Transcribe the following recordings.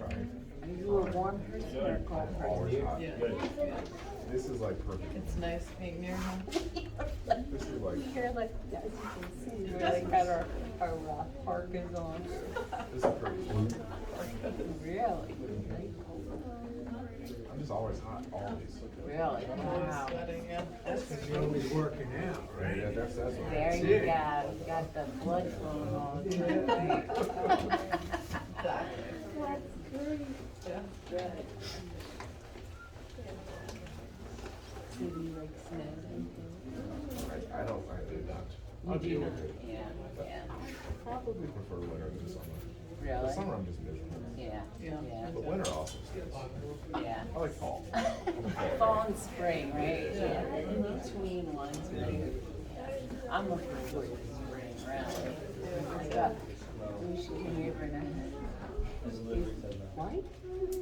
trying. Are you a warm person or a cold person? Always hot. Yeah. This is like perfect. It's nice being near him. This is like, Here, like, as you can see, we really got our parkas on. this is pretty. Really? I'm just always hot, always. Really? Wow. Sweating, yeah. That's because you're always working out, right? Yeah, that's what. There you go. Got the blood flowing on. Exactly. That's great. Yeah. Good. Do you like snow? I don't like it much. You I'll do deal not? with it. Yeah, yeah. Probably prefer winter than summer. The Really? summer I'm just miserable. Yeah, Yeah. yeah, But winter also is good. yeah. I like fall. Fall and spring, right? Yeah, the in-between ones, right? Yeah. I'm looking forward to spring, really. I got, we should come over and Why?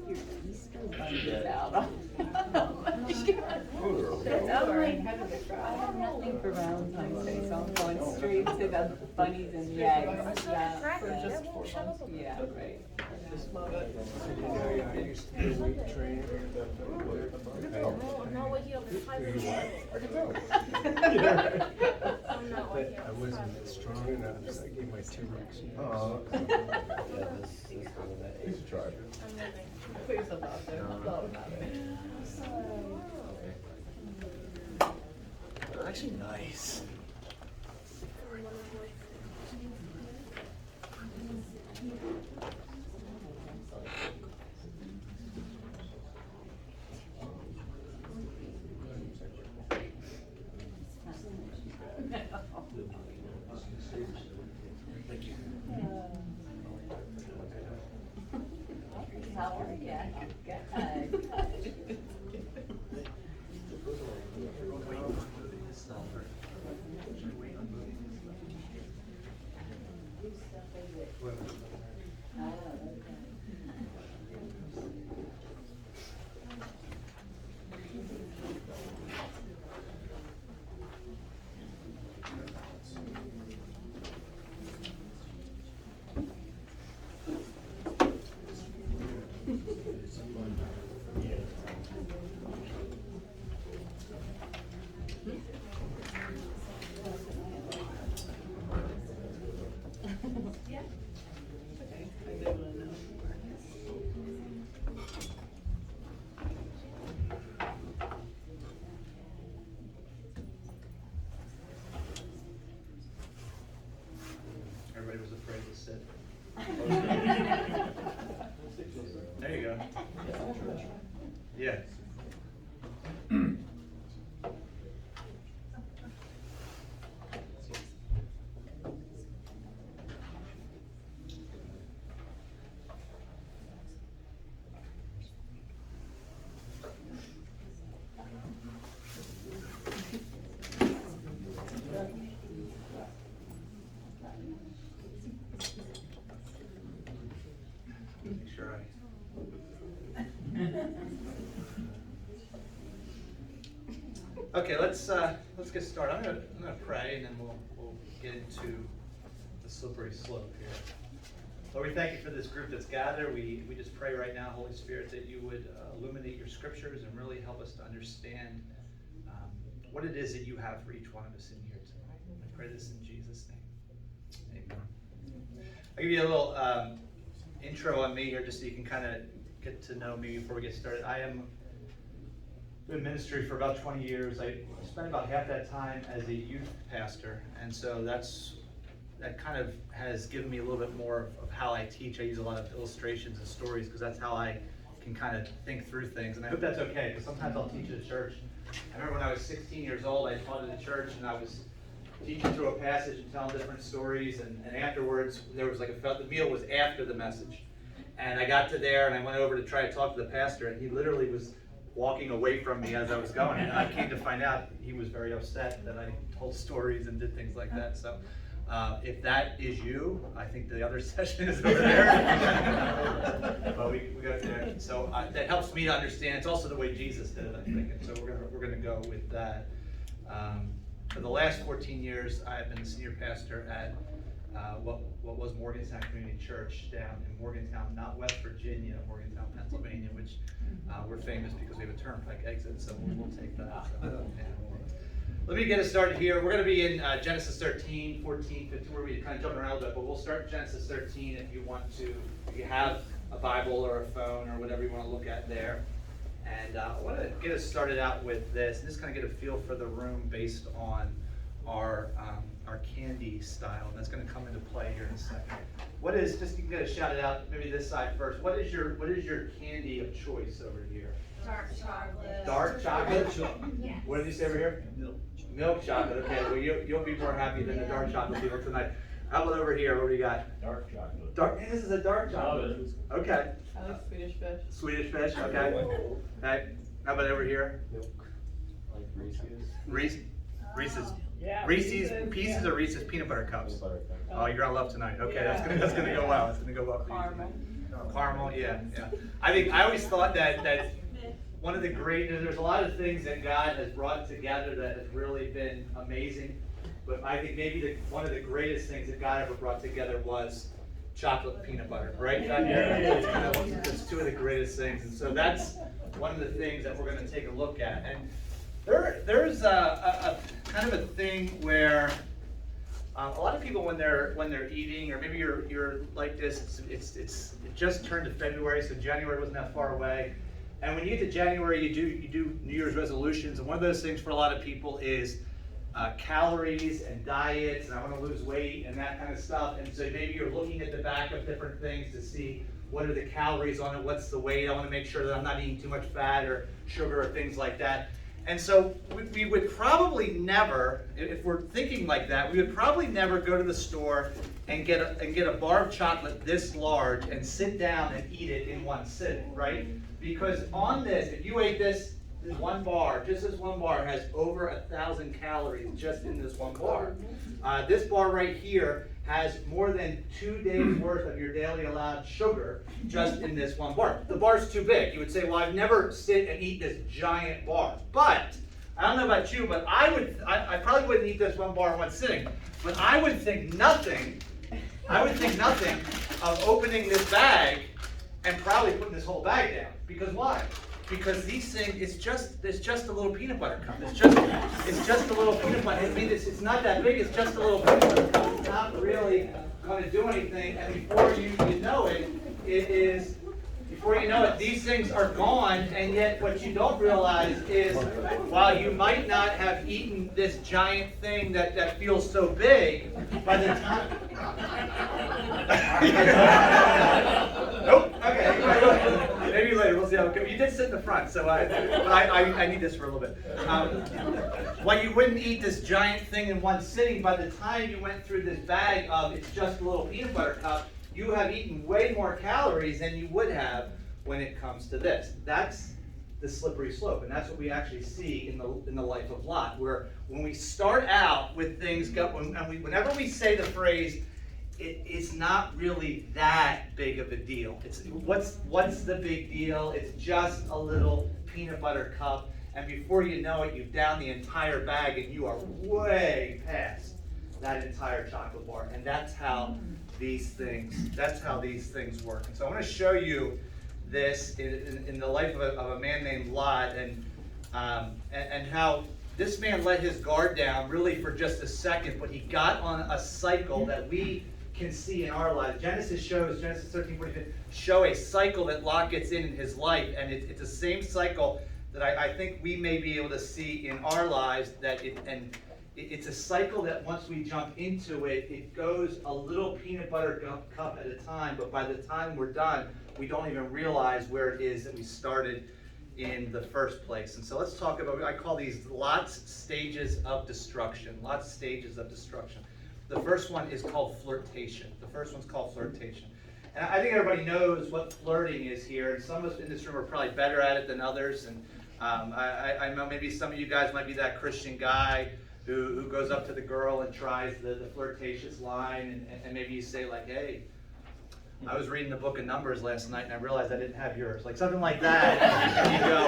Your Easter bunny's out. I'm like, I have nothing for Valentine's Day, so I'm going straight to the bunnies and the eggs. Yeah, For just 4 months. yeah, right. Love it. I used to be a weight trainer. I'm not waking up at 5 a.m. But I wasn't strong enough, so I gave my 2 weeks. You should try it. Put yourself out there. I'll thought about it. Actually nice. How are you? Good. Everybody was afraid to sit. There you go. Yeah. Make sure Okay, let's get started. I'm gonna pray, and then we'll get into the slippery slope here. Lord, we thank you for this group that's gathered. We just pray right now, Holy Spirit, that you would illuminate your scriptures and really help us to understand what it is that you have for each one of us in here tonight. I pray this in Jesus' name. Amen. I'll give you a little intro on me here, just so you can kind of get to know me before we get started. I am been in ministry for about 20 years. I spent about half that time as a youth pastor, and so that kind of has given me a little bit more of how I teach. I use a lot of illustrations and stories because that's how I can kind of think through things, and I hope that's okay, because sometimes I'll teach at a church. I remember when I was 16 years old, I taught at a church, and I was teaching through a passage and telling different stories, and afterwards, there was like the meal was after the message. And I got to there, and I went over to try to talk to the pastor, and he literally was walking away from me as I was going. And I came to find out he was very upset that I told stories and did things like that. So if that is you, I think the other session is over there. But we got there. So that helps me to understand. It's also the way Jesus did it, I think. And so we're gonna go with that. For the last 14 years, I've been the senior pastor at what was Morgantown Community Church down in Morgantown, not West Virginia, Morgantown, we're famous because we have a turnpike exit, so we'll take that. So, yeah. Let me get us started here. We're going to be in Genesis 13, 14, 15. We're going to be kind of jumping around a little bit, but we'll start Genesis 13 if you want to, if you have a Bible or a phone or whatever you want to look at there. And I want to get us started out with this, and just kind of get a feel for the room based on our candy style, and that's going to come into play here in a second. What is, just you can get a shout it out, maybe this side first. What is your candy of choice over here? Dark chocolate. Dark chocolate? Yes. What did you say over here? Milk chocolate. Okay, well you'll be more happy than the dark chocolate people tonight. How about over here? What do you got? Dark chocolate. Dark. Hey, this is a dark chocolate. Okay. I like Swedish fish. Swedish fish. Okay. Okay. How about over here? Milk. Like Reese's. Reese's. Yeah, Reese's Reese's, Pieces yeah. or Reese's peanut butter cups. Butter thing. Oh, you're gonna love tonight. Okay, Yeah. that's gonna go well. It's gonna go well for you. Caramel. Caramel, yeah. I always thought that one of the there's a lot of things that God has brought together that has really been amazing. But I think maybe one of the greatest things that God ever brought together was chocolate peanut butter, right? That's two of the greatest things. And so that's one of the things that we're gonna take a look at. And there's a kind of a thing where a lot of people when they're eating, or maybe you're like this, it just turned to February, so January wasn't that far away. And when you get to January, you do New Year's resolutions, and one of those things for a lot of people is calories and diets, and I want to lose weight and that kind of stuff. And so maybe you're looking at the back of different things to see what are the calories on it, what's the weight. I want to make sure that I'm not eating too much fat or sugar or things like that. And so we would probably never, if we're thinking like that, we would probably never go to the store and get a bar of chocolate this large and sit down and eat it in one sitting, right? Because on this, if you ate this one bar, just this one bar has over 1,000 calories just in this one bar. This bar right here has more than 2 days worth of your daily allowed sugar just in this one bar. The bar's too big. You would say, well, I've never sit and eat this giant bar. But I don't know about you, but I probably wouldn't eat this one bar in one sitting. But I would think nothing of opening this bag and probably putting this whole bag down. Because why? Because these things, it's just a little peanut butter cup. It's just a little peanut butter. I mean, it's not that big. It's just a little peanut butter cup. It's not really going to do anything. And before you know it, these things are gone. And yet, what you don't realize is, while you might not have eaten this giant thing that feels so big, by the time. Nope. Okay. Maybe later. We'll see how it goes. You did sit in the front, so I need this for a little bit. While you wouldn't eat this giant thing in one sitting, by the time you went through this bag of it's just a little peanut butter cup, you have eaten way more calories than you would have when it comes to this. That's the slippery slope, and that's what we actually see in the life of Lot, where when we start out with things, whenever we say the phrase, it's not really that big of a deal. It's what's the big deal? It's just a little peanut butter cup, and before you know it, you've downed the entire bag, and you are way past that entire chocolate bar. And that's how these things work. And so I want to show you this in the life of a man named Lot, and how this man let his guard down really for just a second, but he got on a cycle that we can see in our lives. Genesis 13:45 show a cycle that Lot gets in his life, and it's the same cycle that I think we may be able to see in our lives. It's a cycle that once we jump into it, it goes a little peanut butter cup at a time, but by the time we're done, we don't even realize where it is that we started in the first place. And so let's talk about, I call these Lot's stages of destruction. Lot's stages of destruction. The first one is called flirtation. And I think everybody knows what flirting is here, and some of us in this room are probably better at it than others. And I know maybe some of you guys might be that Christian guy who goes up to the girl and tries the flirtatious line, and maybe you say like, hey, I was reading the book of Numbers last night and I realized I didn't have yours. Like something like that. And you go,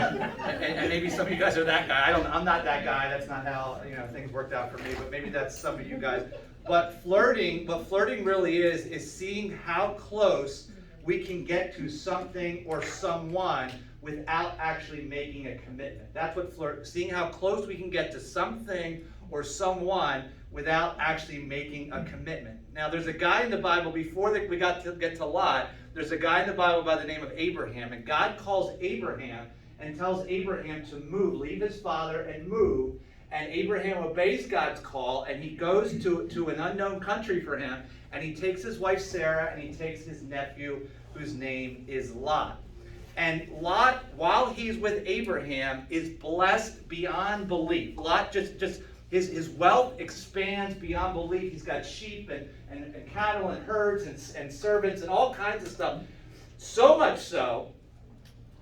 and maybe some of you guys are that guy. I'm not that guy. That's not how things worked out for me, but maybe that's some of you guys. But flirting really is seeing how close we can get to something or someone without actually making a commitment. That's what seeing how close we can get to something or someone without actually making a commitment. Now, there's a guy in the Bible, before we get to Lot, there's a guy in the Bible by the name of Abraham, and God calls Abraham and tells Abraham to move, leave his father and move, and Abraham obeys God's call, and he goes to an unknown country for him, and he takes his wife Sarah, and he takes his nephew, whose name is Lot. And Lot, while he's with Abraham, is blessed beyond belief. Lot just his wealth expands beyond belief. He's got sheep and cattle and herds and servants and all kinds of stuff. So much so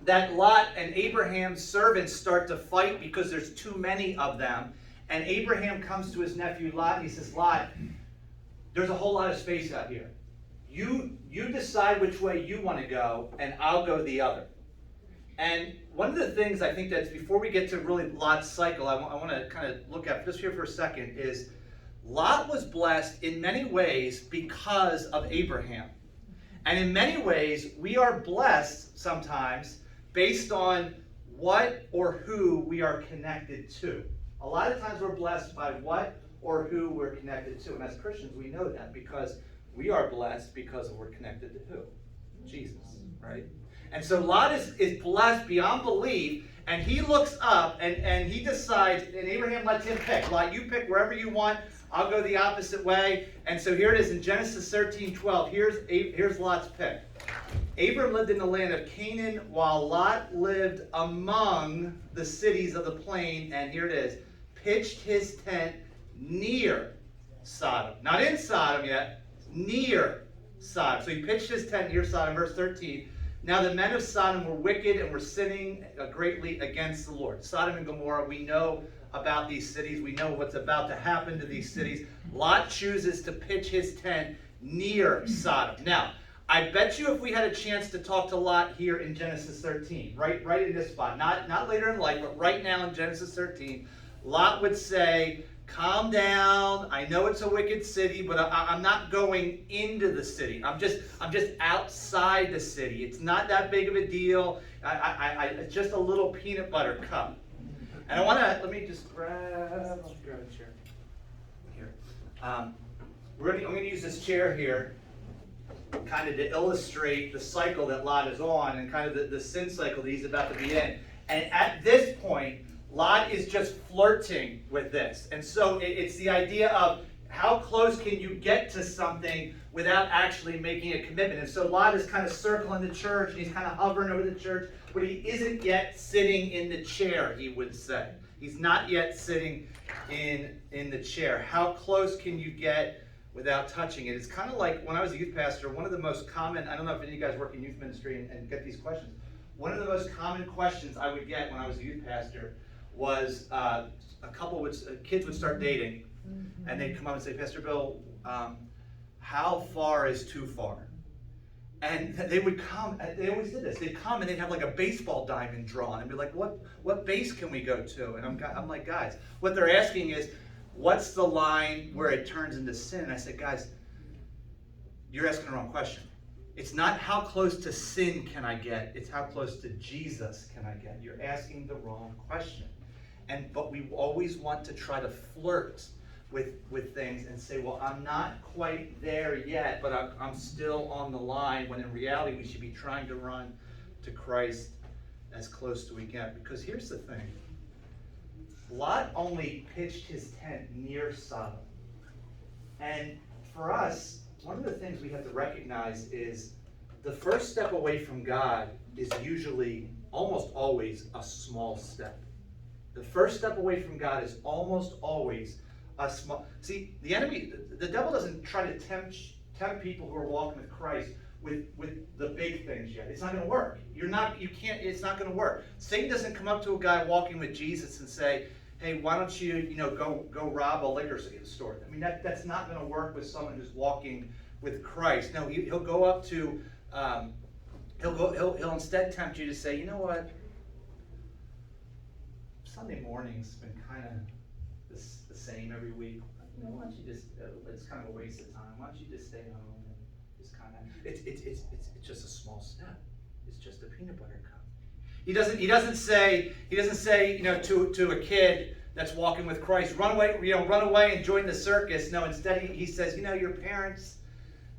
that Lot and Abraham's servants start to fight because there's too many of them. And Abraham comes to his nephew Lot and he says, Lot, there's a whole lot of space out here. You decide which way you want to go, and I'll go the other. And one of the things I think that's, before we get to really Lot's cycle, I want to kind of look at just here for a second, is Lot was blessed in many ways because of Abraham. And in many ways, we are blessed sometimes based on what or who we are connected to. A lot of times we're blessed by what or who we're connected to. And as Christians, we know that because we are blessed because we're connected to who? Jesus, right? And so Lot is blessed beyond belief, and he looks up and he decides, and Abraham lets him pick. Lot, you pick wherever you want. I'll go the opposite way. And so here it is in Genesis 13:12. Here's Lot's pick. Abram lived in the land of Canaan, while Lot lived among the cities of the plain, and here it is, pitched his tent near Sodom. Not in Sodom yet, near Sodom. So he pitched his tent near Sodom, verse 13. Now the men of Sodom were wicked and were sinning greatly against the Lord. Sodom and Gomorrah, we know about these cities. We know what's about to happen to these cities. Lot chooses to pitch his tent near Sodom. Now, I bet you if we had a chance to talk to Lot here in Genesis 13, right in this spot, not later in life, but right now in Genesis 13, Lot would say, calm down. I know it's a wicked city, but I'm not going into the city. I'm just outside the city. It's not that big of a deal. It's just a little peanut butter cup. And I want to, let me just grab a chair here. I'm going to use this chair here kind of to illustrate the cycle that Lot is on and kind of the sin cycle that he's about to be in. And at this point, Lot is just flirting with this. And so it's the idea of how close can you get to something without actually making a commitment. And so Lot is kind of circling the church, and he's kind of hovering over the church, but he isn't yet sitting in the chair, he would say. He's not yet sitting in the chair. How close can you get without touching it? It's kind of like when I was a youth pastor, one of the most common, I don't know if any of you guys work in youth ministry and get these questions. One of the most common questions I would get when I was a youth pastor was kids would start dating, and they'd come up and say, Pastor Bill, how far is too far? And they would come, they always did this, they'd come and they'd have like a baseball diamond drawn and be like, what base can we go to? And I'm like, guys, what they're asking is, what's the line where it turns into sin? And I said, guys, you're asking the wrong question. It's not how close to sin can I get, it's how close to Jesus can I get. You're asking the wrong question. But we always want to try to flirt with things and say, well, I'm not quite there yet, but I'm still on the line, when in reality we should be trying to run to Christ as close as we can. Because here's the thing. Lot only pitched his tent near Sodom. And for us, one of the things we have to recognize is the first step away from God is usually, almost always, a small step. The first step away from God is almost always a small... See, the enemy, the devil doesn't try to tempt people who are walking with Christ with the big things yet. It's not going to work. It's not going to work. Satan doesn't come up to a guy walking with Jesus and say, hey, why don't you go rob a liquor store? I mean, that's not going to work with someone who's walking with Christ. No, he'll go up to, he'll instead tempt you to say, you know what? Sunday morning's been kind of the same every week. Why don't you just, it's kind of a waste of time. Why don't you just stay home? Just kind of, it's just a small step. It's just a peanut butter cup. He doesn't say, to a kid that's walking with Christ, run away and join the circus. No, instead he says, your parents,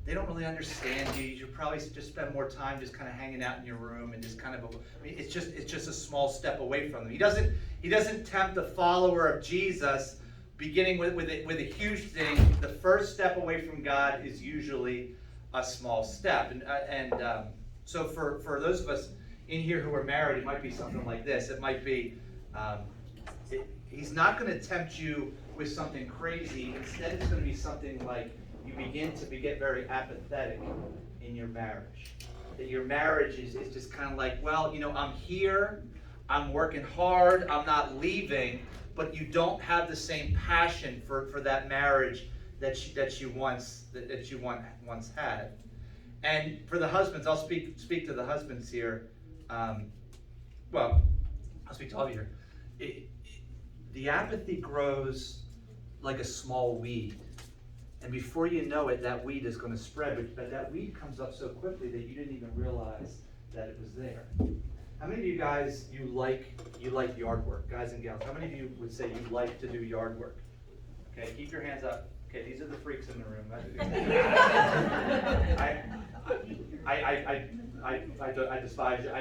they don't really understand you. You should probably just spend more time just kind of hanging out in your room and just kind of, it's just a small step away from them. He doesn't tempt the follower of Jesus beginning with a huge thing. The first step away from God is usually a small step. So for those of us in here who are married, it might be something like this. It might be, he's not going to tempt you with something crazy. Instead, it's going to be something like you begin to get very apathetic in your marriage. That your marriage is just kind of like, well, I'm here, I'm working hard, I'm not leaving, but you don't have the same passion for that marriage that you once had. And for the husbands, I'll speak to the husbands here. Well, I'll speak to all of you here. The apathy grows like a small weed. And before you know it, that weed is going to spread. But that weed comes up so quickly that you didn't even realize that it was there. How many of you guys, you like yard work? Guys and gals, how many of you would say you like to do yard work? Okay, keep your hands up. Okay, these are the freaks in the room. I despise it.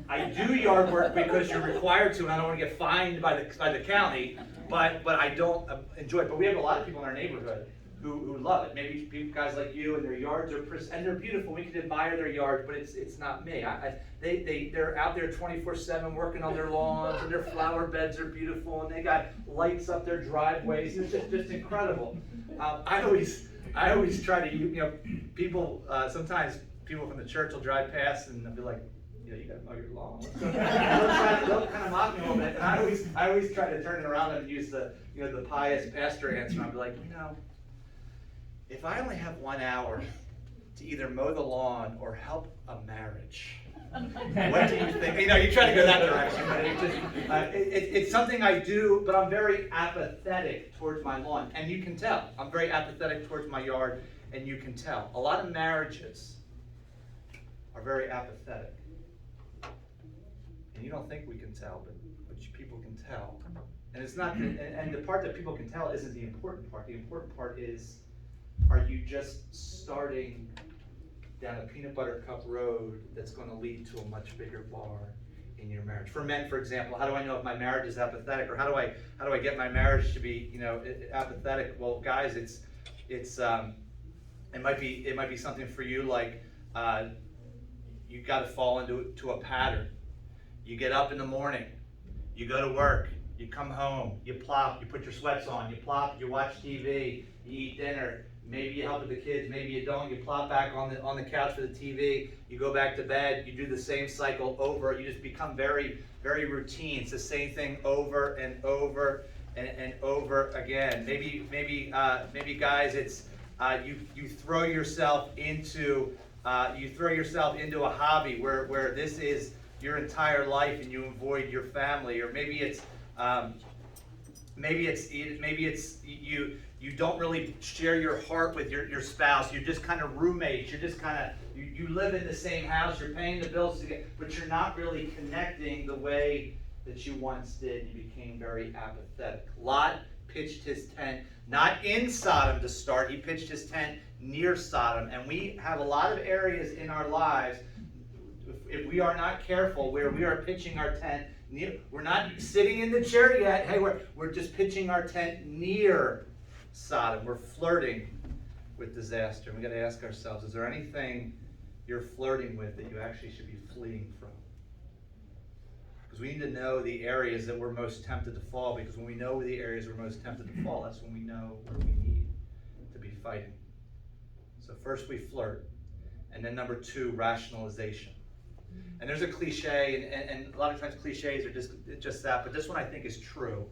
I do yard work because you're required to, and I don't want to get fined by the county, but I don't enjoy it. But we have a lot of people in our neighborhood who love it. Maybe guys like you, and their yards are and they're beautiful. We can admire their yards, but it's not me. They're out there 24/7 working on their lawns, and their flower beds are beautiful, and they got lights up their driveways. It's just incredible. I always try to people sometimes people from the church will drive past and they'll be like, you gotta mow your lawn. They'll kind of mock me a little bit, and I always try to turn it around and use the pious pastor answer. I'll be like, if I only have 1 hour to either mow the lawn or help a marriage, what do you think? You try to go that direction, but it's something I do, but I'm very apathetic towards my lawn, and you can tell. I'm very apathetic towards my yard, and you can tell. A lot of marriages are very apathetic. And you don't think we can tell, but people can tell. And it's not, and the part that people can tell isn't the important part. The important part is, are you just starting down a peanut butter cup road that's going to lead to a much bigger bar in your marriage? For men, for example, how do I know if my marriage is apathetic, or how do I get my marriage to be apathetic? Well, guys, it might be something for you like you got to fall into a pattern. You get up in the morning, you go to work, you come home, you plop, you put your sweats on, you plop, you watch TV, you eat dinner. Maybe you help with the kids, maybe you don't. You plop back on the couch for the TV. You go back to bed. You do the same cycle over. You just become very, very routine. It's the same thing over and over and over again. Maybe guys, it's you throw yourself into a hobby where this is your entire life and you avoid your family, or maybe it's you don't really share your heart with your spouse. You're just kind of roommates. You're just kind of, you live in the same house. You're paying the bills together, but you're not really connecting the way that you once did. You became very apathetic. Lot pitched his tent, not in Sodom to start. He pitched his tent near Sodom. And we have a lot of areas in our lives, if we are not careful, where we are pitching our tent near. We're not sitting in the chair yet. Hey, we're just pitching our tent near Sodom. We're flirting with disaster. We got to ask ourselves, is there anything you're flirting with that you actually should be fleeing from? Because we need to know the areas that we're most tempted to fall, because when we know the areas we're most tempted to fall, that's when we know where we need to be fighting. So first we flirt, and then number 2, rationalization. And there's a cliche, and a lot of times cliches are just that, but this one I think is true.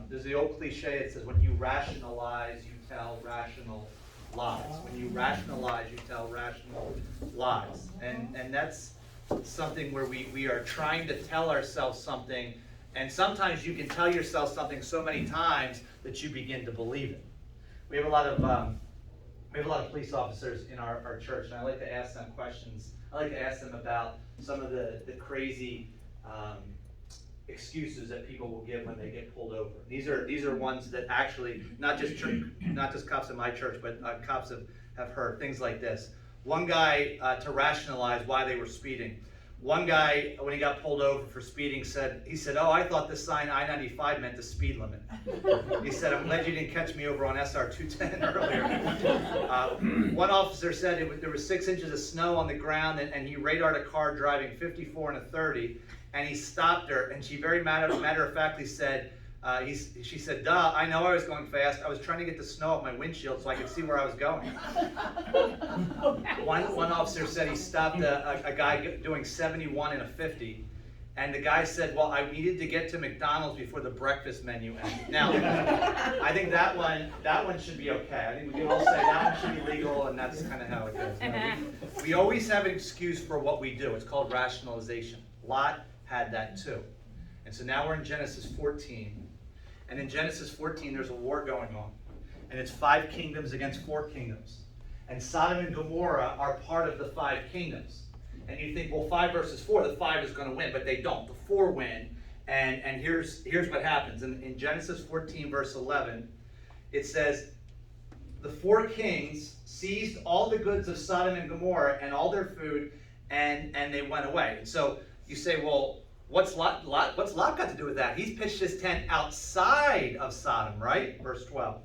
There's the old cliche that says, when you rationalize, you tell rational lies. When you rationalize, you tell rational lies. And that's something where we are trying to tell ourselves something, and sometimes you can tell yourself something so many times that you begin to believe it. We have a lot of we have a lot of police officers in our church, and I like to ask them questions. I like to ask them about some of the crazy excuses that people will give when they get pulled over. These are ones that actually, not just cops in my church, but cops have heard things like this. One guy, to rationalize why they were speeding. One guy, when he got pulled over for speeding, said, "Oh, I thought the sign I-95 meant the speed limit." He said, "I'm glad you didn't catch me over on SR 210 earlier." One officer said there was 6 inches of snow on the ground, and he radared a car driving 54 and a 30, and he stopped her, and she very matter-of-factly said, she said, "Duh, I know I was going fast. I was trying to get the snow off my windshield so I could see where I was going." One officer said he stopped a guy doing 71 in a 50, and the guy said, "Well, I needed to get to McDonald's before the breakfast menu ended." Now, I think that one should be okay. I think we can all say that one should be legal, and that's kind of how it goes. You know, we always have an excuse for what we do. It's called rationalization. Lot had that too. And so now we're in Genesis 14. And in Genesis 14, there's a war going on. And it's 5 kingdoms against 4 kingdoms. And Sodom and Gomorrah are part of the 5 kingdoms. And you think, well, 5 versus 4, the 5 is going to win. But they don't. The 4 win. And here's what happens. In Genesis 14, verse 11, it says, "The 4 kings seized all the goods of Sodom and Gomorrah and all their food, and they went away." And so you say, well, what's Lot got to do with that? He's pitched his tent outside of Sodom, right? Verse 12.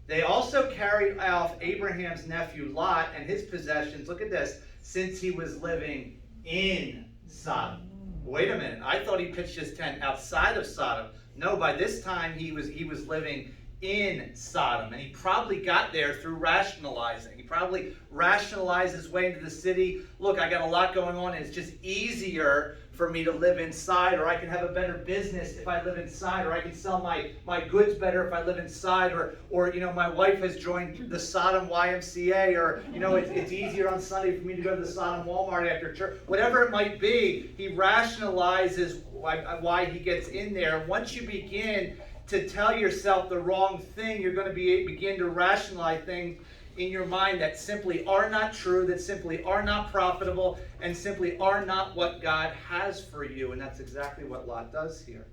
"They also carried off Abraham's nephew Lot and his possessions," look at this, "since he was living in Sodom." Wait a minute, I thought he pitched his tent outside of Sodom. No, by this time he was living in Sodom, and he probably got there through rationalizing. He probably rationalized his way into the city. Look, I got a lot going on, and it's just easier for me to live inside, or I can have a better business if I live inside, or I can sell my goods better if I live inside, or you know, my wife has joined the Sodom YMCA, or you know, it's easier on Sunday for me to go to the Sodom Walmart after church. Whatever it might be, he rationalizes why he gets in there. Once you begin to tell yourself the wrong thing, you're going to begin to rationalize things in your mind that simply are not true, that simply are not profitable, and simply are not what God has for you. And that's exactly what Lot does here.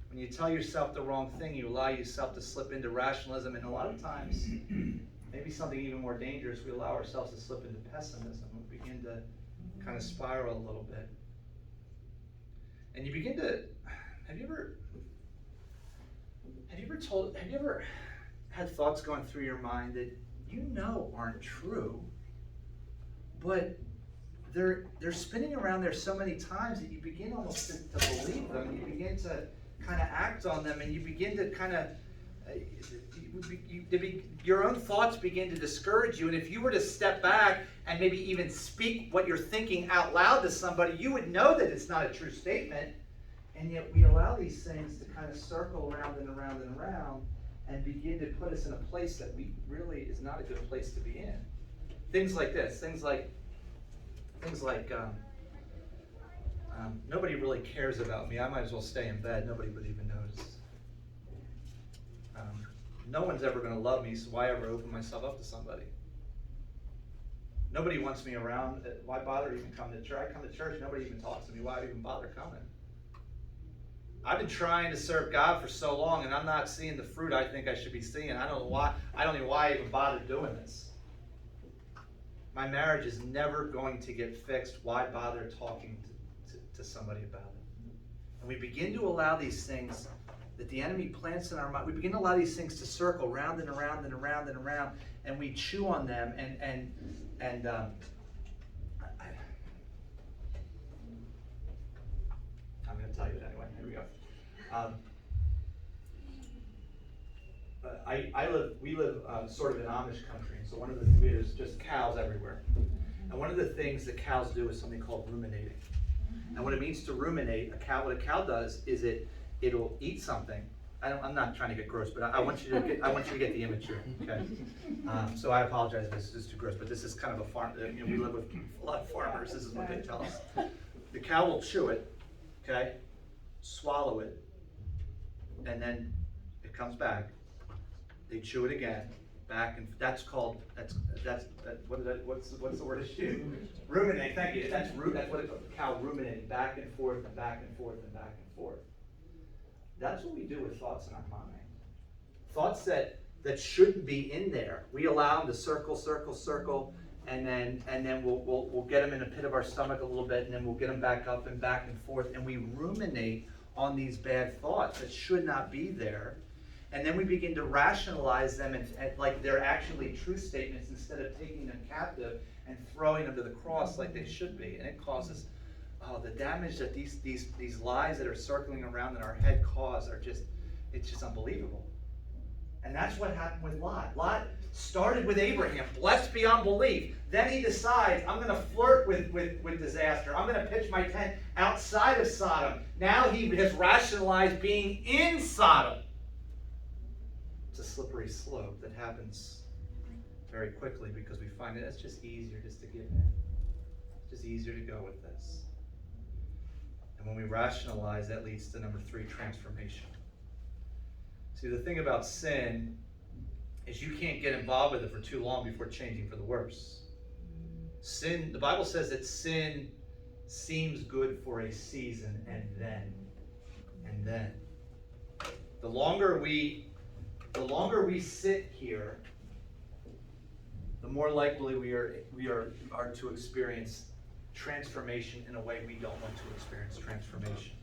When you tell yourself the wrong thing, you allow yourself to slip into rationalism, and a lot of times, maybe something even more dangerous, we allow ourselves to slip into pessimism. We begin to kind of spiral a little bit. And you begin to, have you ever had thoughts going through your mind that you know aren't true, but they're spinning around there so many times that you begin almost to believe them, and you begin to kind of act on them, and you begin to kind of, your own thoughts begin to discourage you. And if you were to step back and maybe even speak what you're thinking out loud to somebody, you would know that it's not a true statement. And yet we allow these things to kind of circle around and around and around and begin to put us in a place that we really is not a good place to be in. Things like this, things like nobody really cares about me. I might as well stay in bed. Nobody would even notice. No one's ever going to love me, so why ever open myself up to somebody? Nobody wants me around. Why bother even coming to church? I come to church, nobody even talks to me. Why even bother coming? I've been trying to serve God for so long, and I'm not seeing the fruit I think I should be seeing. I don't know why. I don't know why I even bother doing this. My marriage is never going to get fixed. Why bother talking to somebody about it? And we begin to allow these things that the enemy plants in our mind. We begin to allow these things to circle round and around and around and around, and we chew on them. I'm going to tell you it anyway. Here we go. We live sort of in Amish country, and so there's just cows everywhere. And one of the things that cows do is something called ruminating. And what it means to ruminate, what a cow does is it'll eat something. I'm not trying to get gross, but I want you to get the image here. Okay. So I apologize if this is too gross, but this is kind of a farm. We live with a lot of farmers. This is what they tell us. The cow will chew it, okay, swallow it, and then it comes back. They chew it again, back and that's what's the word issue? Ruminate. Thank you. That's what a cow ruminating back and forth and back and forth and back and forth. That's what we do with thoughts in our mind. Thoughts that shouldn't be in there. We allow them to circle, and then we'll get them in the pit of our stomach a little bit, and then we'll get them back up and back and forth, and we ruminate on these bad thoughts that should not be there. And then we begin to rationalize them and like they're actually true statements instead of taking them captive and throwing them to the cross like they should be. And it causes the damage that these lies that are circling around in our head cause it's just unbelievable. And that's what happened with Lot. Lot started with Abraham, blessed beyond belief. Then he decides, I'm going to flirt with disaster. I'm going to pitch my tent outside of Sodom. Now he has rationalized being in Sodom. It's a slippery slope that happens very quickly because we find that it's just easier just to give in. It's just easier to go with this. And when we rationalize, that leads to number 3, transformation. See, the thing about sin is you can't get involved with it for too long before changing for the worse. Sin, the Bible says that sin seems good for a season and then. The longer we sit here, the more likely we are to experience transformation in a way we don't want to experience transformation.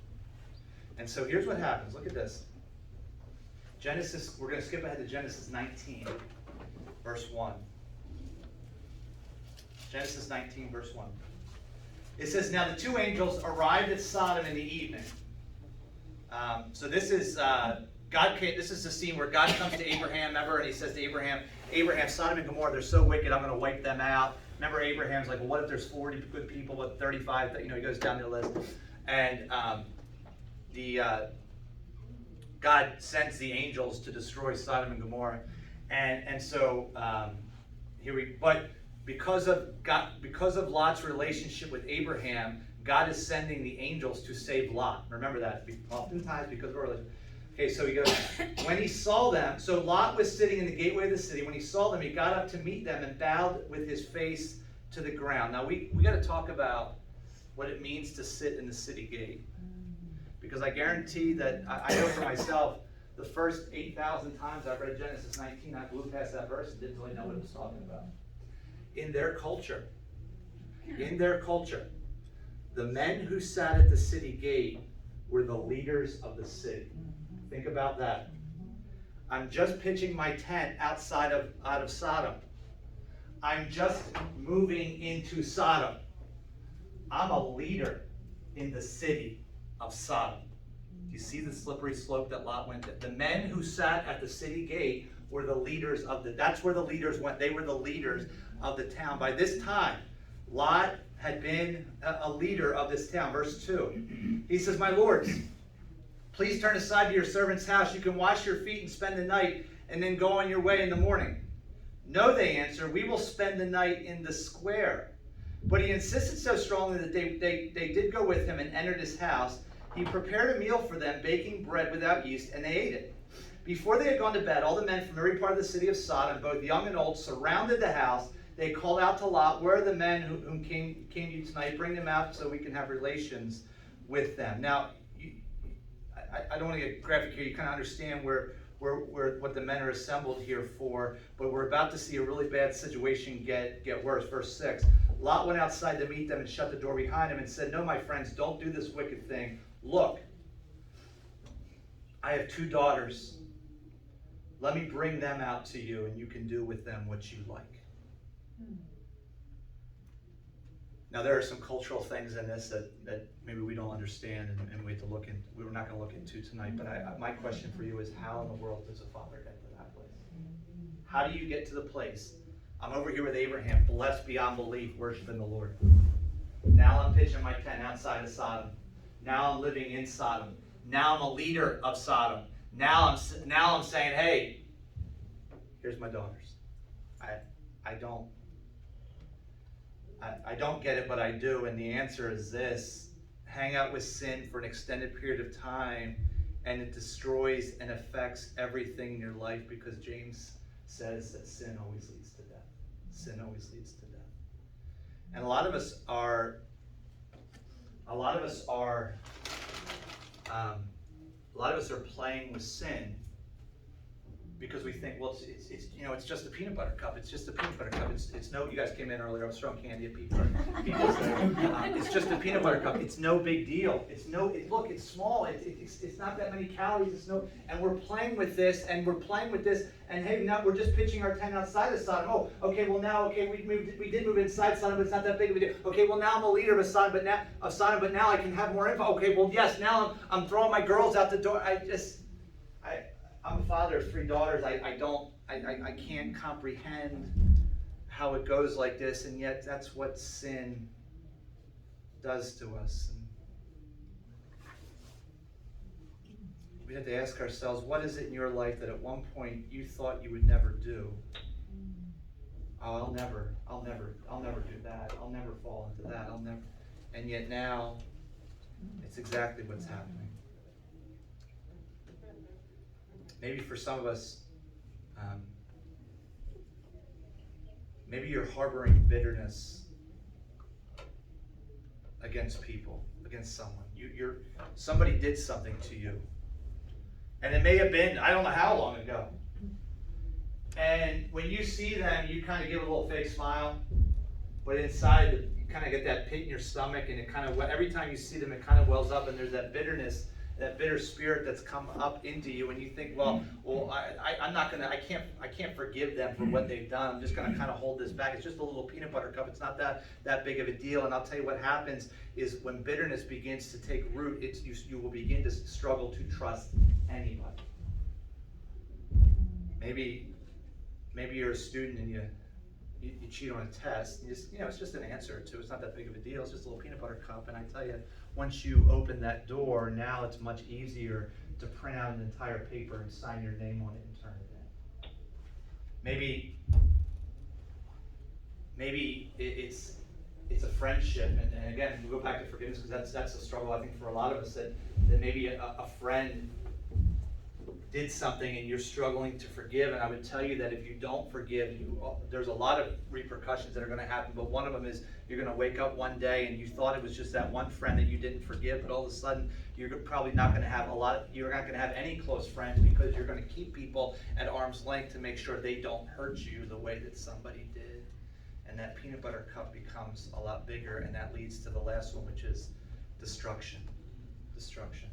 And so here's what happens. Look at this. Genesis, we're going to skip ahead to Genesis 19, verse 1. Genesis 19, verse 1. It says, now the 2 angels arrived at Sodom in the evening. So this is this is the scene where God comes to Abraham, remember, and he says to Abraham, Sodom and Gomorrah, they're so wicked, I'm going to wipe them out. Remember, Abraham's like, well, what if there's 40 good people, what 35? He goes down the list. And God sends the angels to destroy Sodom and Gomorrah, and so but because of Lot's relationship with Abraham, God is sending the angels to save Lot. Remember that. Oftentimes because of our relationship. Okay, so he goes, when he saw them, so Lot was sitting in the gateway of the city. When he saw them, he got up to meet them and bowed with his face to the ground. Now we got to talk about what it means to sit in the city gate. Because I guarantee that, I know for myself, the first 8,000 times I've read Genesis 19, I blew past that verse and didn't really know what it was talking about. In their culture, the men who sat at the city gate were the leaders of the city. Think about that. I'm just pitching my tent out of Sodom. I'm just moving into Sodom. I'm a leader in the city of Sodom. Do you see the slippery slope that Lot went to? The men who sat at the city gate were the leaders that's where the leaders went. They were the leaders of the town. By this time, Lot had been a leader of this town. Verse 2. He says, my lords, please turn aside to your servant's house. You can wash your feet and spend the night and then go on your way in the morning. No, they answer, we will spend the night in the square. But he insisted so strongly that they did go with him and entered his house. He prepared a meal for them, baking bread without yeast, and they ate it. Before they had gone to bed, all the men from every part of the city of Sodom, both young and old, surrounded the house. They called out to Lot, where are the men whom came to you tonight? Bring them out so we can have relations with them. Now, I don't want to get graphic here. You kind of understand what the men are assembled here for, but we're about to see a really bad situation get worse. Verse 6. Lot went outside to meet them and shut the door behind him and said, no, my friends, don't do this wicked thing. Look, I have 2 daughters. Let me bring them out to you, and you can do with them what you like. Now, there are some cultural things in this that maybe we don't understand and we have to look in. We're not going to look into tonight, but my question for you is, how in the world does a father get to that place? How do you get to the place? I'm over here with Abraham, blessed beyond belief, worshiping the Lord. Now I'm pitching my tent outside of Sodom. Now I'm living in Sodom. Now I'm a leader of Sodom. Now I'm saying, hey, here's my daughters. I don't get it, but I do. And the answer is this: hang out with sin for an extended period of time, and it destroys and affects everything in your life, because James says that sin always leads to death. Sin always leads to death. And a lot of us are playing with sin because we think, well, it's just a peanut butter cup. It's just a peanut butter cup. It's no. You guys came in earlier. I was throwing candy at people. It's just a peanut butter cup. It's no big deal. Look, it's small. It's not that many calories. It's no. And we're playing with this, and we're playing with this, and hey, now we're just pitching our tent outside of Sodom. Oh, okay. Well, now, okay, we did move inside Sodom, but it's not that big of a deal. Okay, well, now I'm a leader of Sodom, but now I can have more info. Okay, well, yes, now I'm throwing my girls out the door. I'm a father of 3 daughters. I can't comprehend how it goes like this, and yet that's what sin does to us. And we have to ask ourselves, what is it in your life that at one point you thought you would never do? Oh, I'll never do that. I'll never fall into that. And yet now, it's exactly what's happening. Maybe for some of us, maybe you're harboring bitterness against people, against someone. Somebody did something to you. And it may have been, I don't know how long ago. And when you see them, you kind of give a little fake smile. But inside, you kind of get that pit in your stomach, and it kind of, every time you see them, it kind of wells up, and there's that bitterness, that bitter spirit that's come up into you, and you think, well, I can't forgive them for what they've done. I'm just going to kind of hold this back. It's just a little peanut butter cup. It's not that big of a deal. And I'll tell you what happens is when bitterness begins to take root, you will begin to struggle to trust anybody. Maybe you're a student and you cheat on a test. It's just an answer or two. It's not that big of a deal. It's just a little peanut butter cup. And I tell you, once you open that door, now it's much easier to print out an entire paper and sign your name on it and turn it in. Maybe it's a friendship, and again, we go back to forgiveness because that's a struggle I think for a lot of us, that maybe a friend did something and you're struggling to forgive, and I would tell you that if you don't forgive, there's a lot of repercussions that are going to happen, but one of them is you're going to wake up one day and you thought it was just that one friend that you didn't forgive, but all of a sudden you're probably not going to have you're not going to have any close friends because you're going to keep people at arm's length to make sure they don't hurt you the way that somebody did. And that peanut butter cup becomes a lot bigger, and that leads to the last one, which is destruction. Destruction.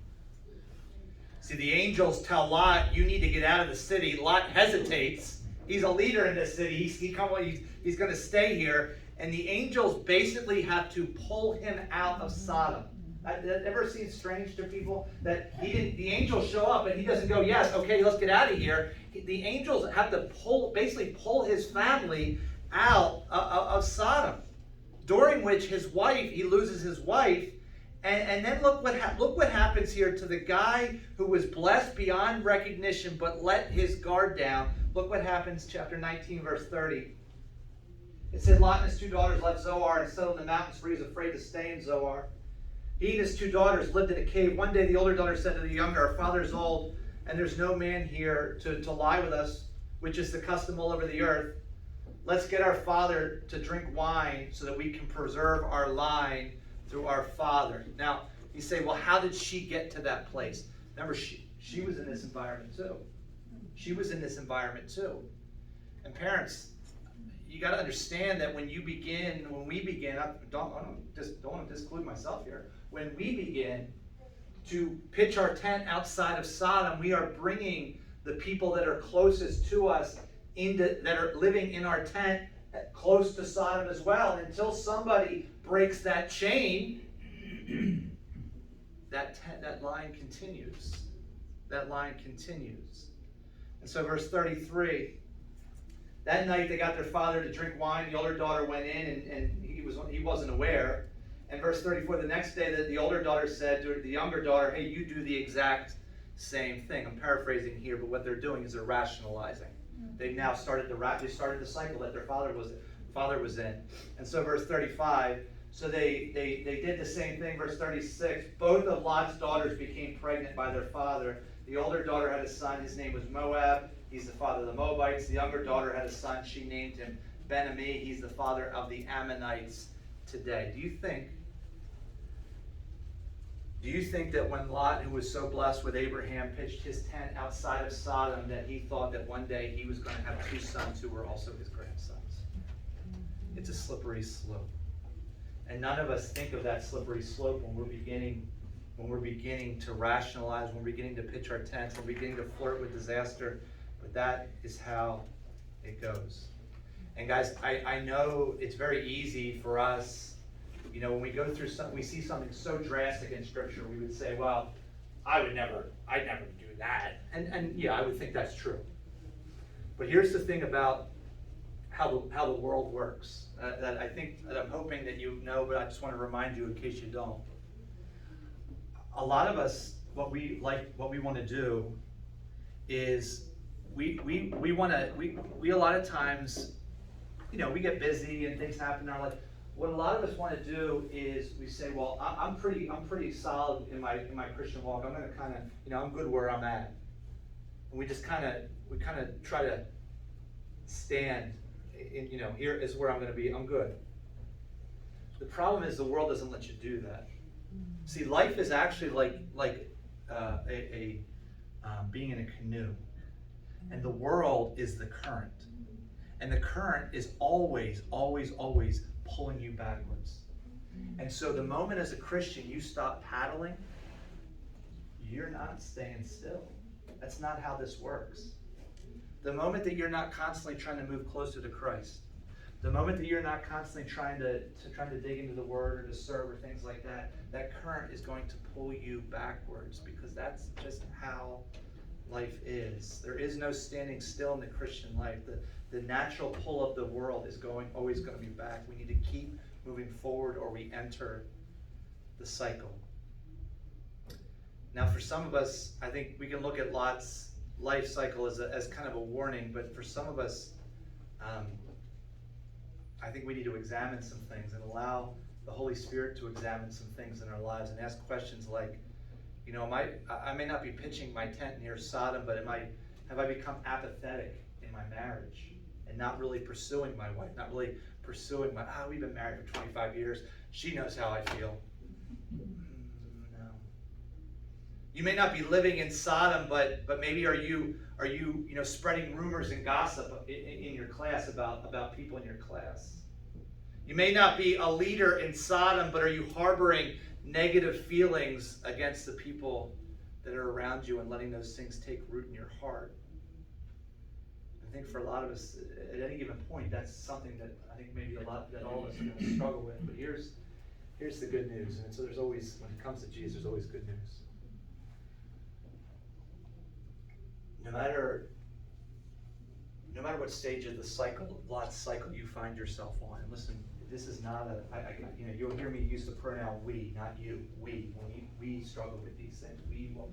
See, the angels tell Lot, you need to get out of the city. Lot hesitates. He's a leader in this city. He's going to stay here. And the angels basically have to pull him out of Sodom. That ever seems strange to people? That the angels show up and he doesn't go, yes, okay, let's get out of here. The angels have to basically pull his family out of Sodom. During which he loses his wife. And then look what happens here to the guy who was blessed beyond recognition but let his guard down. Look what happens, chapter 19, verse 30. It said, Lot and his 2 daughters left Zoar and settled in the mountains, for he was afraid to stay in Zoar. He and his 2 daughters lived in a cave. One day the older daughter said to the younger, our father is old, and there's no man here to lie with us, which is the custom all over the earth. Let's get our father to drink wine so that we can preserve our line through our father. Now, you say, well, how did she get to that place? Remember, she was in this environment too. She was in this environment too. And parents, you got to understand that when we begin, I don't want to disclude myself here. When we begin to pitch our tent outside of Sodom, we are bringing the people that are closest to us that are living in our tent close to Sodom as well. And until somebody breaks that chain, that line continues. That line continues. And so verse 33, that night they got their father to drink wine. The older daughter went in and he wasn't aware. And verse 34, the next day the older daughter said to the younger daughter, hey, you do the exact same thing. I'm paraphrasing here, but what they're doing is they're rationalizing. They've now started the cycle that their father was in. And so verse 35, so they did the same thing. Verse 36, both of Lot's daughters became pregnant by their father. The older daughter had a son, his name was Moab, He's the father of the Moabites. The younger daughter had a son. She named him Ben-Ami. He's the father of the Ammonites today. Do you think that when Lot, who was so blessed with Abraham, pitched his tent outside of Sodom, that he thought that one day he was going to have two sons who were also his grandsons? It's a slippery slope. And none of us think of that slippery slope when we're beginning to rationalize, when we're beginning to pitch our tents, when we're beginning to flirt with disaster. But that is how it goes. And guys, I know it's very easy for us, when we go through we see something so drastic in Scripture, we would say, well, I'd never do that. And yeah, I would think that's true. But here's the thing about how the world works, that I'm hoping that you know, but I just want to remind you in case you don't. A lot of us, what we want to do is we a lot of times, we get busy and things happen in our life. What a lot of us want to do is we say, well, I'm pretty solid in my Christian walk. I'm going to kind of, I'm good where I'm at. And we just kind of try to stand in, here is where I'm going to be. I'm good. The problem is the world doesn't let you do that. See, life is actually like being in a canoe, and the world is the current, and the current is always pulling you backwards. And so the moment as a Christian you stop paddling, you're not staying still. That's not how this works. The moment that you're not constantly trying to move closer to Christ, the moment that you're not constantly trying to dig into the Word or to serve or things like that, that current is going to pull you backwards, because that's just how life is. There is no standing still in the Christian life. The natural pull of the world is always going to be back. We need to keep moving forward, or we enter the cycle. Now, for some of us, I think we can look at Lot's life cycle as kind of a warning, but for some of us, I think we need to examine some things and allow the Holy Spirit to examine some things in our lives and ask questions like, I may not be pitching my tent near Sodom, but have I become apathetic in my marriage and not really pursuing my wife, not really pursuing we've been married for 25 years. She knows how I feel. No. You may not be living in Sodom, but maybe are you spreading rumors and gossip in your class about people in your class? You may not be a leader in Sodom, but are you harboring negative feelings against the people that are around you and letting those things take root in your heart? I think for a lot of us, at any given point, that's something that I think maybe all of us are going to struggle with. But here's the good news. And so there's always, when it comes to Jesus, there's always good news. No matter what stage of the cycle, Lot's cycle you find yourself on, and listen, this is not you'll hear me use the pronoun we, not you. We struggle with these things. We will.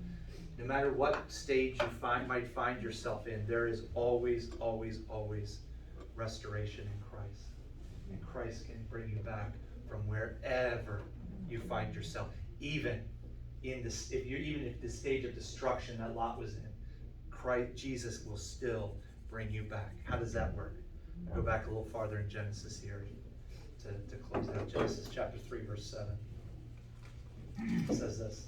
No matter what stage you might find yourself in, there is always restoration in Christ, and Christ can bring you back from wherever you find yourself, even if the stage of destruction that Lot was in. Jesus will still bring you back. How does that work? I'll go back a little farther in Genesis here to close out. Genesis chapter 3, verse 7. It says this.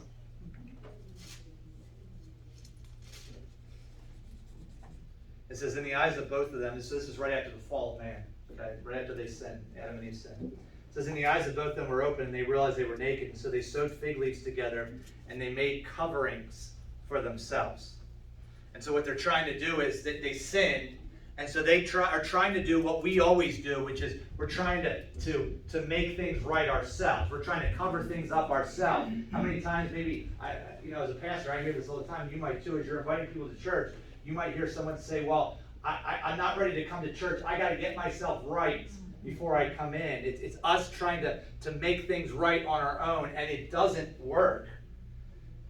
It says, in the eyes of both of them, so this is right after the fall of man, okay? Right after they sinned, Adam and Eve sinned. It says, in the eyes of both of them were open, and they realized they were naked, and so they sewed fig leaves together, and they made coverings for themselves. And so what they're trying to do is that they sinned, and so they are trying to do what we always do, which is we're trying to make things right ourselves. We're trying to cover things up ourselves. How many times maybe, as a pastor, I hear this all the time, you might too, as you're inviting people to church, you might hear someone say, well, I'm not ready to come to church. I got to get myself right before I come in. It's us trying to make things right on our own, and it doesn't work.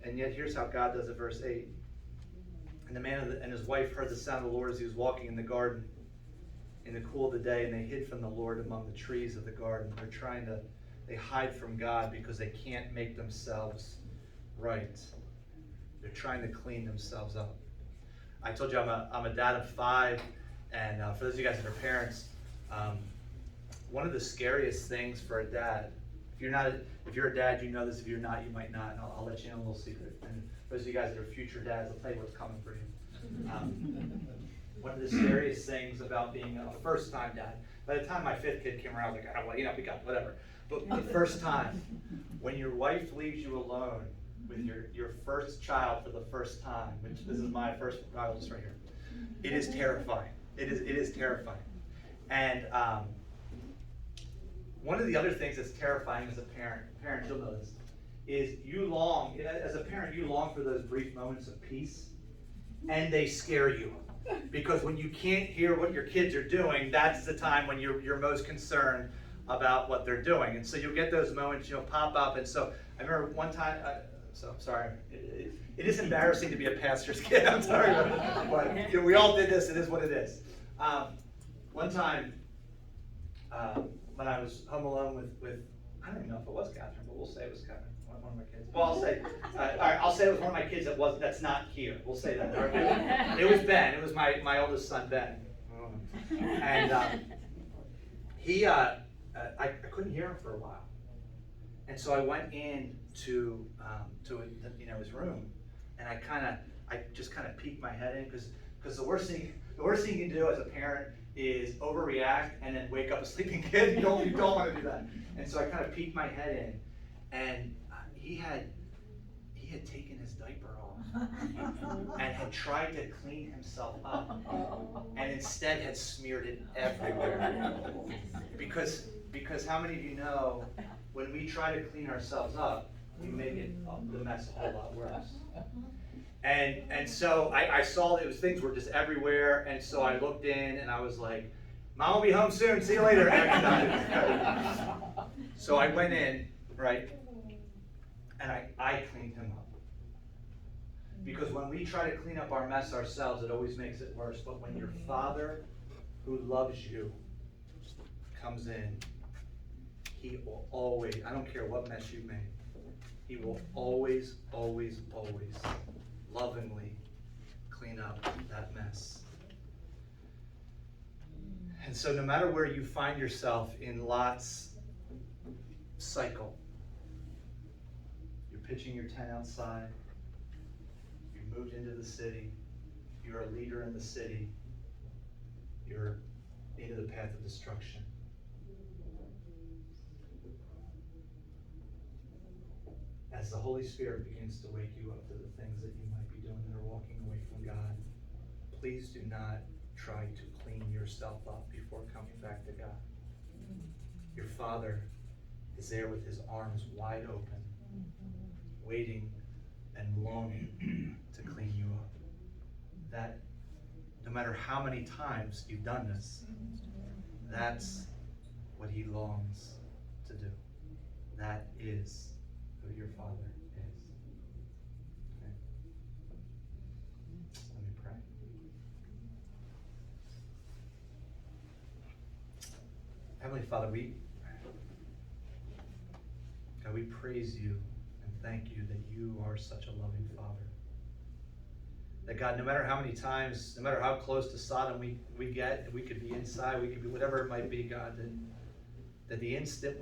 And yet here's how God does it, verse 8. And the man and his wife heard the sound of the Lord as he was walking in the garden in the cool of the day, and they hid from the Lord among the trees of the garden. They hide from God because they can't make themselves right. They're trying to clean themselves up. I told you I'm a dad of 5, and for those of you guys that are parents, one of the scariest things for a dad, if you're a dad, you know this. If you're not, you might not. And I'll let you know a little secret. And for those of you guys that are future dads, I'll tell you what's coming for you. One of the scariest things about being a first-time dad. By the time my 5th kid came around, I was like, oh, well, we got whatever. But the first time, when your wife leaves you alone with your first child for the first time, which this is my first child just right here, it is terrifying. It is terrifying. And one of the other things that's terrifying as a parent, you'll know this, is as a parent, you long for those brief moments of peace, and they scare you. Because when you can't hear what your kids are doing, that's the time when you're most concerned about what they're doing. And so you'll get those moments, pop up. And so I remember one time, so I'm sorry, it is embarrassing to be a pastor's kid, I'm sorry. But we all did this, it is what it is. One time, when I was home alone with, I don't even know if it was Catherine, but we'll say it was Catherine, one of my kids. Well, I'll say, all right, I'll say it was one of my kids that's not here. We'll say that. Right? It was Ben. It was my oldest son, Ben. And I couldn't hear him for a while, and so I went in to his room, and I just kind of peeked my head in because the worst thing you can do as a parent is overreact and then wake up a sleeping kid. You don't want to do that. And so I kind of peeked my head in, and he had taken his diaper off and had tried to clean himself up, and instead had smeared it everywhere. Because how many of you know, when we try to clean ourselves up, we make the mess a whole lot worse. And so I saw that things were just everywhere, and so I looked in and I was like, Mom will be home soon, see you later. So I went in, right, and I cleaned him up. Because when we try to clean up our mess ourselves, it always makes it worse. But when your Father, who loves you, comes in, he will always, I don't care what mess you've made, he will always, always, always lovingly clean up that mess. And so no matter where you find yourself in Lot's cycle, you're pitching your tent outside, you moved into the city, you're a leader in the city, you're into the path of destruction. As the Holy Spirit begins to wake you up to the things that you might be doing that are walking away from God, please do not try to clean yourself up before coming back to God. Your Father is there with his arms wide open, waiting and longing to clean you up. That no matter how many times you've done this, that's what he longs to do. That is who your Father is. Okay. Let me pray. Heavenly Father, we praise you and thank you that you are such a loving Father. That God, no matter how many times, no matter how close to Sodom we get, we could be inside, we could be whatever it might be, God, that the instant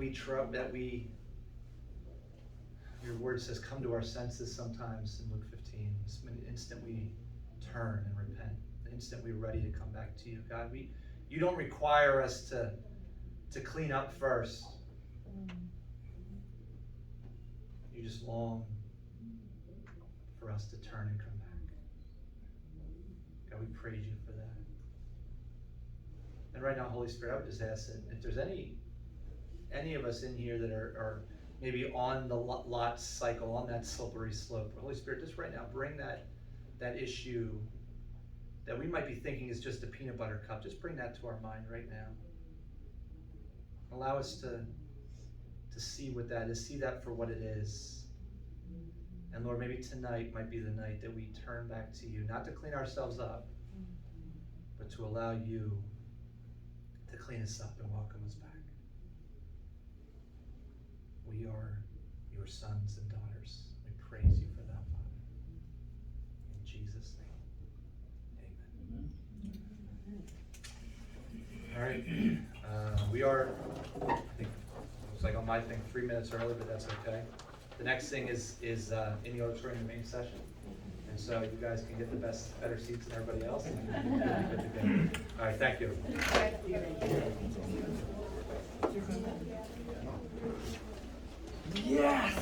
your word says, come to our senses sometimes in Luke 15. The instant we turn and repent, the instant we're ready to come back to you. God, you don't require us to clean up first. You just long for us to turn and come back. God, we praise you for that. And right now, Holy Spirit, I would just ask that if there's any of us in here that are maybe on the Lot cycle, on that slippery slope, Holy Spirit, just right now, bring that issue that we might be thinking is just a peanut butter cup. Just bring that to our mind right now. Allow us to see what that is, see that for what it is. And Lord, maybe tonight might be the night that we turn back to you, not to clean ourselves up, but to allow you to clean us up and welcome us back. We are your sons and daughters. We praise you for that, Father. In Jesus' name. my thing 3 minutes early, but that's okay. The next thing is in the auditorium, the main session. And so you guys can get the better seats than everybody else. And you'll be good to go. All right, thank you. Yes!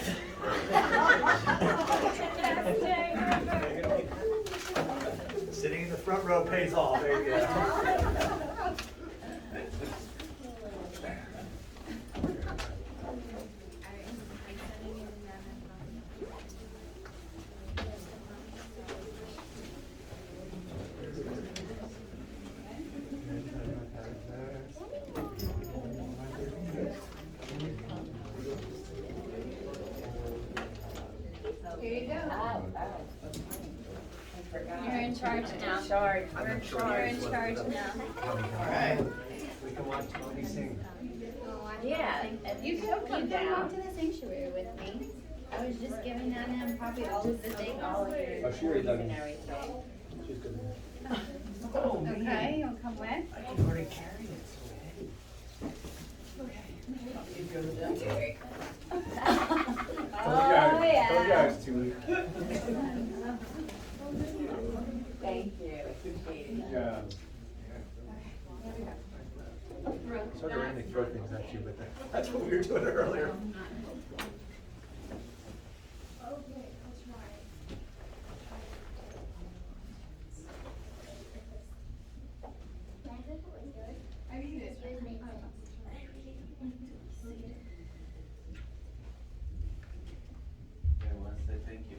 Sitting in the front row pays off. There you go. Here you go. Oh, oh. You're in charge now. Charge. I'm in You're in charge now. All right. We can watch Tony sing. Yeah, and You you can come walk down. to the sanctuary with me. I was just giving Nana probably all of the things. All of your Oh, she already done and it. everything. She's good. Okay, you'll come with? I can already carry it, so hey. Oh, yeah. Too. Thank you, appreciate it. Yeah. Sort of random throw things at you, but That's what we were doing earlier. I want to say thank you.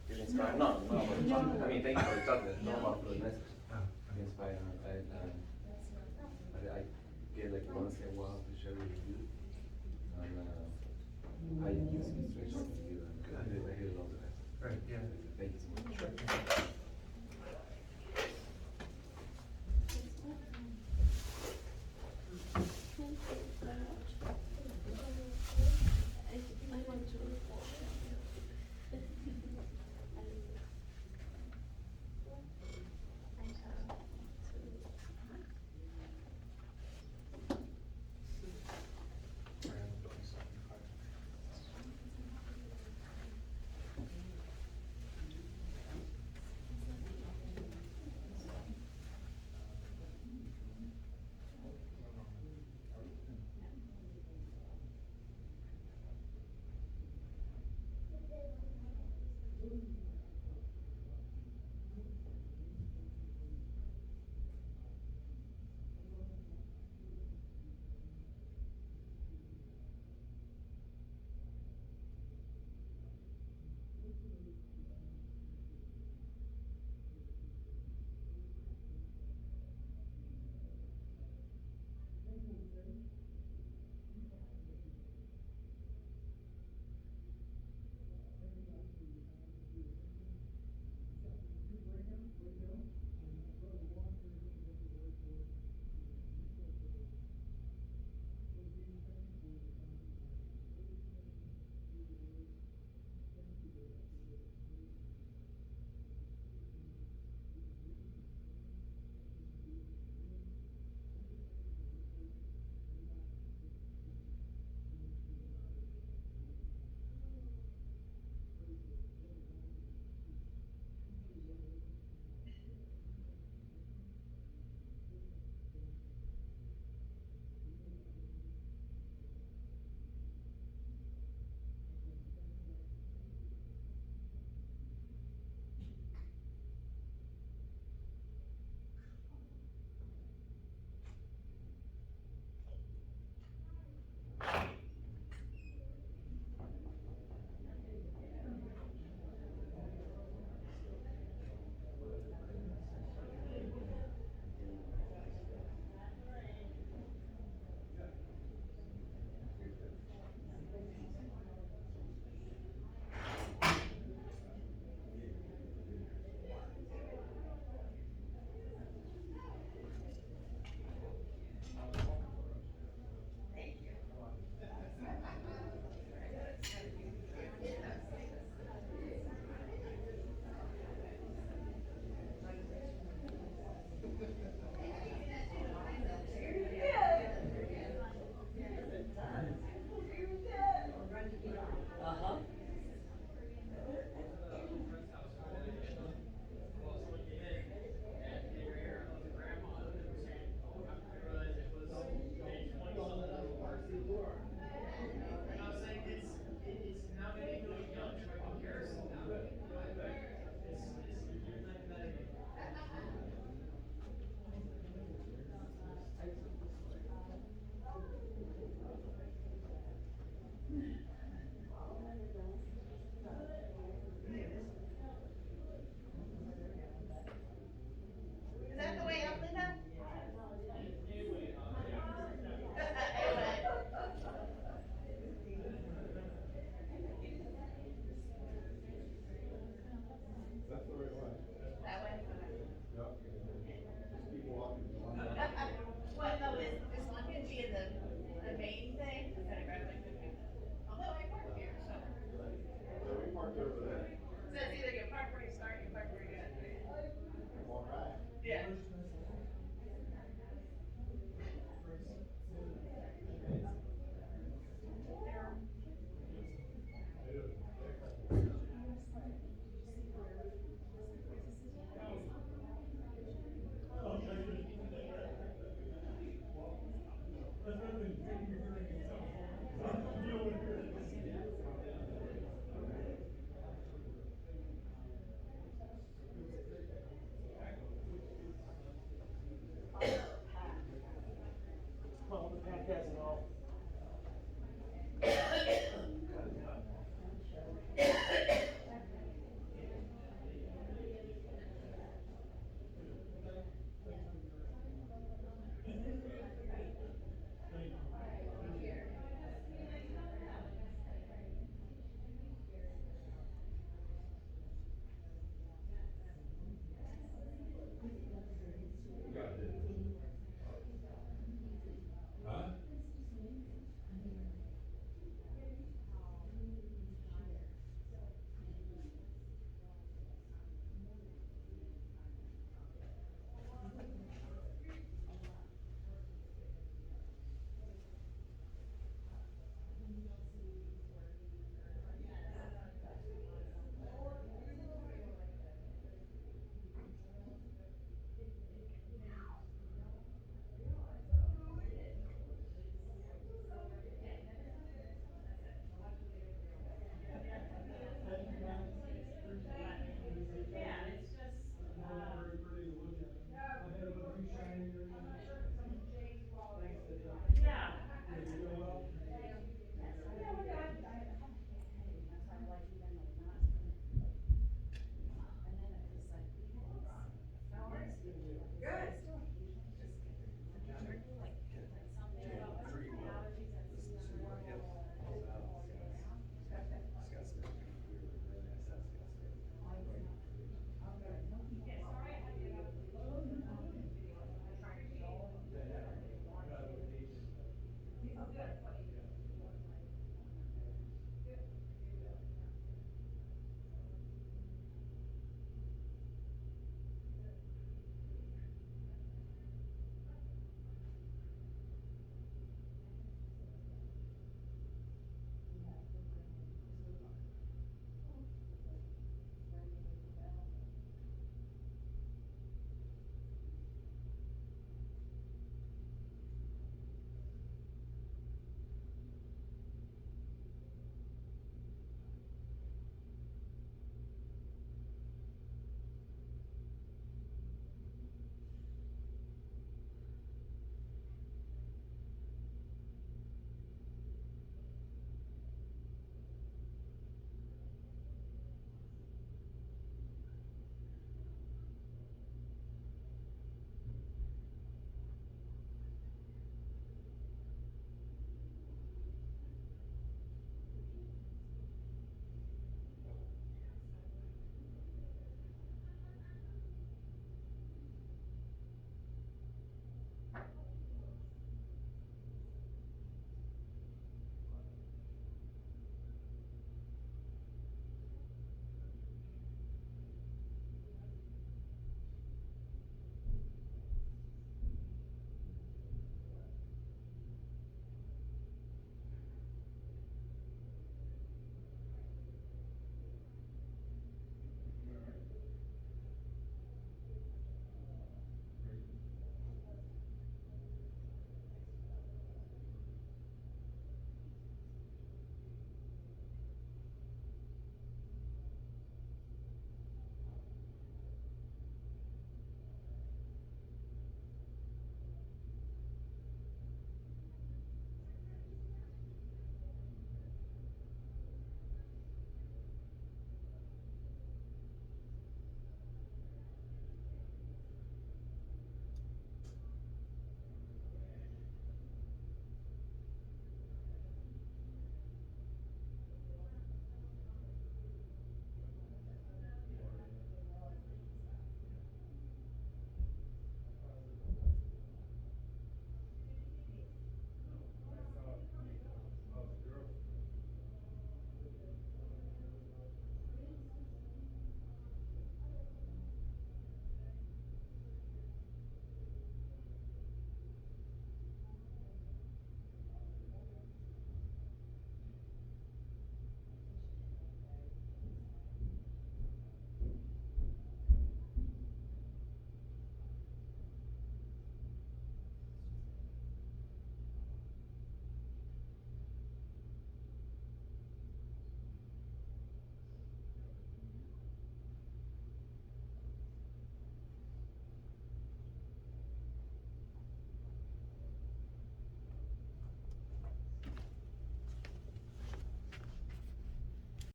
You're inspired. No, I mean, thank you for talking. No, for the message. You're inspired. I get like once in a while to share with you. And I use illustration.